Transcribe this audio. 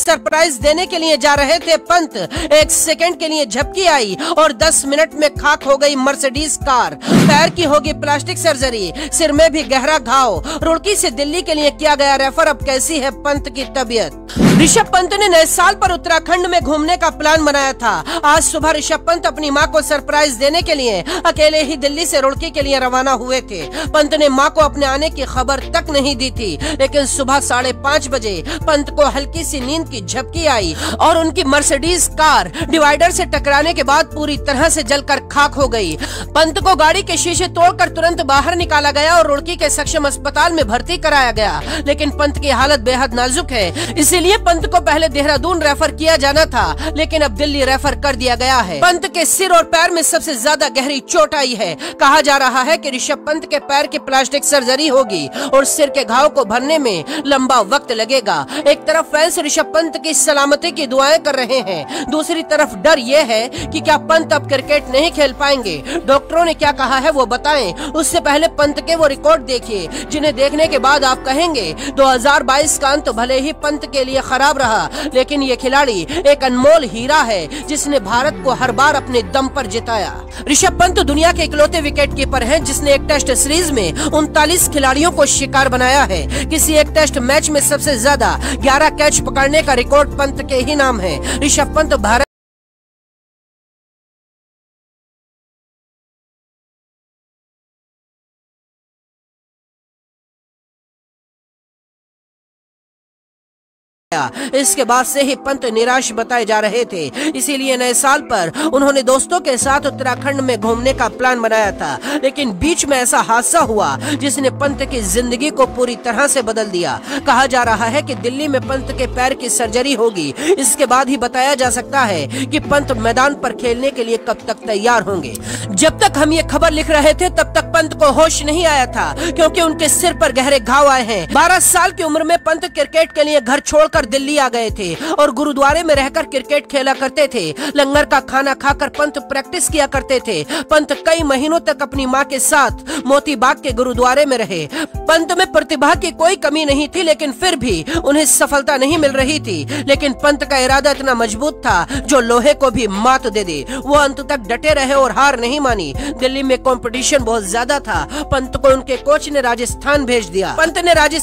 Surprise देने के लिए जा रहे थे पंत, एक सेकंड के लिए झपकी आई और 10 मिनट में खाक हो गई मर्सिडीज कार। पैर की होगी प्लास्टिक सर्जरी, सिर में भी गहरा घाव। रुड़की से दिल्ली के लिए किया गया रेफर। अब कैसी है पंत की तबीयत? ऋषभ पंत ने नए साल पर उत्तराखंड में घूमने का प्लान बनाया था। आज सुबह ऋषभ पंत अपनी मां को सरप्राइज देने के लिए अकेले ही दिल्ली से रुड़की के लिए रवाना हुए थे। पंत ने मां को अपने आने की खबर तक नहीं दी थी, लेकिन सुबह 5:30 बजे पंत को हल्की सी नींद की झपकी आई और उनकी मर्सिडीज कार डिवाइडर से टकराने के बाद पूरी तरह से जलकर खाक हो गई। पंत को गाड़ी के शीशे तोड़कर तुरंत बाहर निकाला गया और रुड़की के सक्षम अस्पताल में भर्ती कराया गया, लेकिन पंत की हालत बेहद नाजुक है। इसीलिए पंत को पहले देहरादून रेफर किया जाना था, लेकिन अब दिल्ली रेफर कर दिया गया है। पंत के सिर और पैर में सबसे ज्यादा गहरी चोट आई है। कहा जा रहा है कि ऋषभ पंत के पैर की प्लास्टिक सर्जरी होगी और सिर के घाव को भरने में लंबा वक्त लगेगा। एक तरफ फैंस ऋषभ पंत की सलामती की दुआएं कर रहे हैं, दूसरी तरफ डर ये है कि क्या पंत अब क्रिकेट नहीं खेल पाएंगे। डॉक्टरों ने क्या कहा है वो बताएं, उससे पहले पंत के वो रिकॉर्ड देखिए जिन्हें देखने के बाद आप कहेंगे 2022 का अंत भले ही पंत के लिए खराब रहा, लेकिन ये खिलाड़ी एक अनमोल हीरा है जिसने भारत को हर बार अपने दम पर जिताया। ऋषभ पंत दुनिया के इकलौते विकेट कीपर हैं जिसने एक टेस्ट सीरीज में 39 खिलाड़ियों को शिकार बनाया है। किसी एक टेस्ट मैच में सबसे ज्यादा 11 कैच पकड़ने का रिकॉर्ड पंत के ही नाम है। ऋषभ पंत भारत इसके बाद से ही पंत निराश बताए जा रहे थे। इसीलिए नए साल पर उन्होंने दोस्तों के साथ उत्तराखंड में घूमने का प्लान बनाया था, लेकिन बीच में ऐसा हादसा हुआ जिसने पंत की जिंदगी को पूरी तरह से बदल दिया। कहा जा रहा है कि दिल्ली में पंत के पैर की सर्जरी होगी। इसके बाद ही बताया जा सकता है कि पंत मैदान पर खेलने के लिए कब तक तैयार होंगे। जब तक हम ये खबर लिख रहे थे तब तक पंत को होश नहीं आया था, क्योंकि उनके सिर पर गहरे घाव आए हैं। 12 साल की उम्र में पंत क्रिकेट के लिए घर छोड़कर दिल्ली आ गए थे और गुरुद्वारे में रहकर क्रिकेट खेला करते थे। लंगर का खाना खाकर पंत प्रैक्टिस किया करते थे। पंत कई महीनों तक अपनी मां के साथ मोती बाग के गुरुद्वारे में रहे। पंत में प्रतिभा की कोई कमी नहीं थी, लेकिन फिर भी उन्हें सफलता नहीं मिल रही थी। लेकिन पंत का इरादा इतना मजबूत था जो लोहे को भी मात दे दे। वो अंत तक डटे रहे और हार नहीं मानी। दिल्ली में कंपटीशन बहुत ज्यादा था। पंत को उनके कोच ने राजस्थान भेज दिया। पंत ने राजस्थान